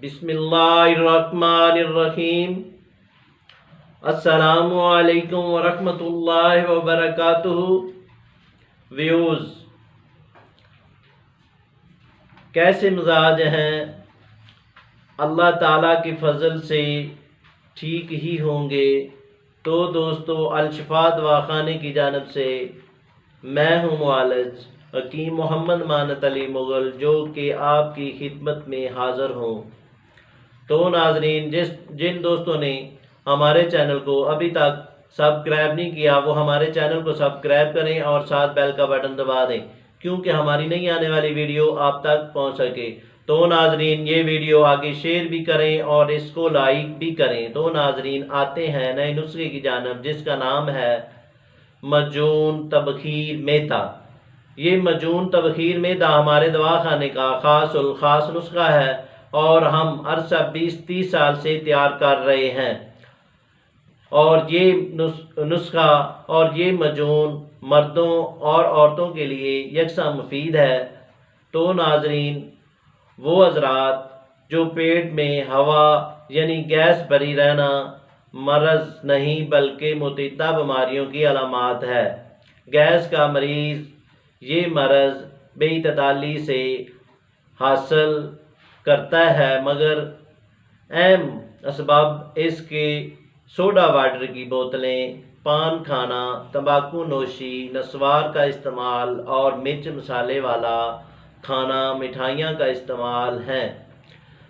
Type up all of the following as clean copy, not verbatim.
بسم اللہ الرحمن الرحیم۔ السلام علیکم ورحمۃ اللہ وبرکاتہ۔ ویوز کیسے مزاج ہیں؟ اللہ تعالیٰ کے فضل سے ٹھیک ہی ہوں گے۔ تو دوستو، الشفا دواخانے کی جانب سے میں ہوں معالج حکیم محمد مانت علی مغل، جو کہ آپ کی خدمت میں حاضر ہوں۔ تو ناظرین، جن دوستوں نے ہمارے چینل کو ابھی تک سبسکرائب نہیں کیا، وہ ہمارے چینل کو سبسکرائب کریں اور ساتھ بیل کا بٹن دبا دیں، کیونکہ ہماری نئی آنے والی ویڈیو آپ تک پہنچ سکے۔ تو ناظرین، یہ ویڈیو آگے شیئر بھی کریں اور اس کو لائک بھی کریں۔ تو ناظرین، آتے ہیں نئے نسخے کی جانب، جس کا نام ہے مجون تبخیر میدا۔ یہ مجون تبخیر میدا ہمارے دواخانے کا خاص الخاص نسخہ ہے اور ہم عرصہ 20-30 سال سے تیار کر رہے ہیں، اور یہ نسخہ اور یہ مجون مردوں اور عورتوں کے لیے یکساں مفید ہے۔ تو ناظرین، وہ حضرات جو پیٹ میں ہوا یعنی گیس بھری رہنا مرض نہیں بلکہ متعدد بیماریوں کی علامات ہے۔ گیس کا مریض یہ مرض بے اعتدالی سے حاصل کرتا ہے، مگر اہم اسباب اس کے سوڈا واٹر کی بوتلیں، پان کھانا، تمباکو نوشی، نسوار کا استعمال اور مرچ مسالے والا کھانا، مٹھائیاں کا استعمال ہیں۔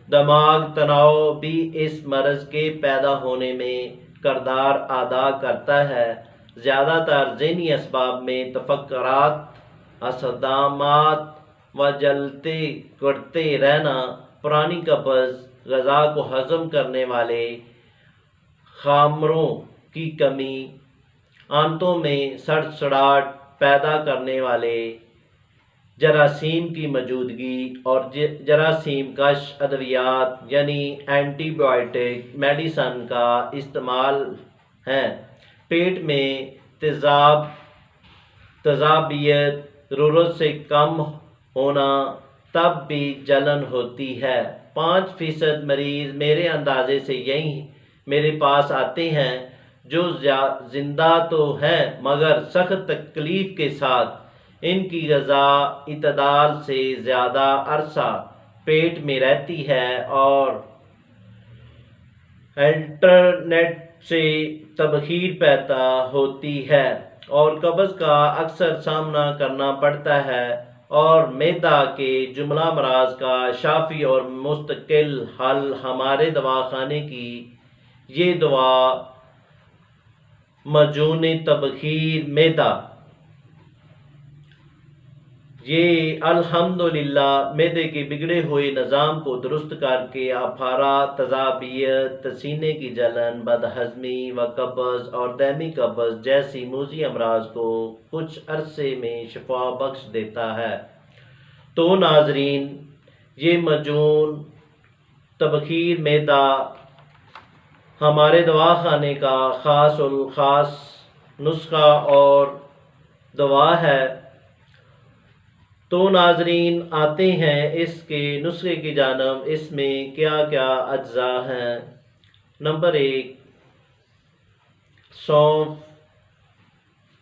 دماغ تناؤ بھی اس مرض کے پیدا ہونے میں کردار ادا کرتا ہے۔ زیادہ تر ذہنی اسباب میں تفکرات، اصطدامات و جلتے کڑتے رہنا، پرانی قبض، غذا کو ہضم کرنے والے خامروں کی کمی، آنتوں میں سڑسڑاہٹ پیدا کرنے والے جراثیم کی موجودگی اور جراثیم کش ادویات یعنی اینٹی بائیوٹک میڈیسن کا استعمال ہیں۔ پیٹ میں تیزابیت ضرورت سے کم ہونا، تب بھی جلن ہوتی ہے۔ 5% مریض میرے اندازے سے یہی میرے پاس آتے ہیں جو زندہ تو ہیں مگر سخت تکلیف کے ساتھ۔ ان کی غذا اعتدال سے زیادہ عرصہ پیٹ میں رہتی ہے اور انٹرنیٹ سے تبخیر پیدا ہوتی ہے، اور قبض کا اکثر سامنا کرنا پڑتا ہے۔ اور معدہ کے جملہ امراض کا شافی اور مستقل حل ہمارے دواخانے کی یہ دوا مجون تبخیر میدا، یہ الحمدللہ معدے کے بگڑے ہوئے نظام کو درست کر کے افارہ، تیزابیت، سینے کی جلن، بد ہضمی و قبض اور دائمی قبض جیسی موذی امراض کو کچھ عرصے میں شفا بخش دیتا ہے۔ تو ناظرین، یہ مجون تبخیر میدا ہمارے دواخانے کا خاص الخاص نسخہ اور دوا ہے۔ تو ناظرین، آتے ہیں اس کے نسخے کی جانب۔ اس میں کیا کیا اجزاء ہیں؟ Number 1، سونف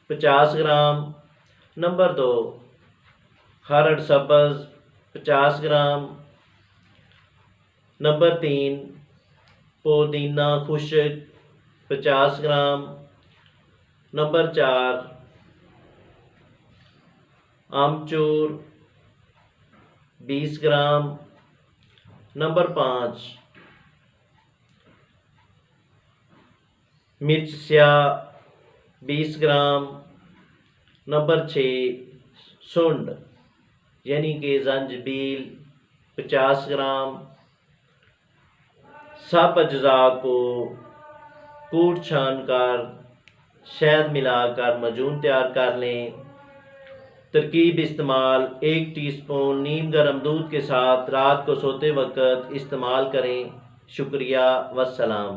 50 gram. نمبر 2، ہرڑ سبز 50 گرام۔ نمبر 3، پودینہ خشک 50 gram. Number 4، amchur 20 gram. Number 5، مرچ سیاہ 20 گرام۔ نمبر 6، سنڈ یعنی کہ زنجبیل 50 گرام۔ سب اجزاء کو کوٹ چھان کر شہد ملا کر مجون تیار کر لیں۔ ترکیب استعمال: 1 ٹی اسپون نیم گرم دودھ کے ساتھ رات کو سوتے وقت استعمال کریں۔ شکریہ، والسلام۔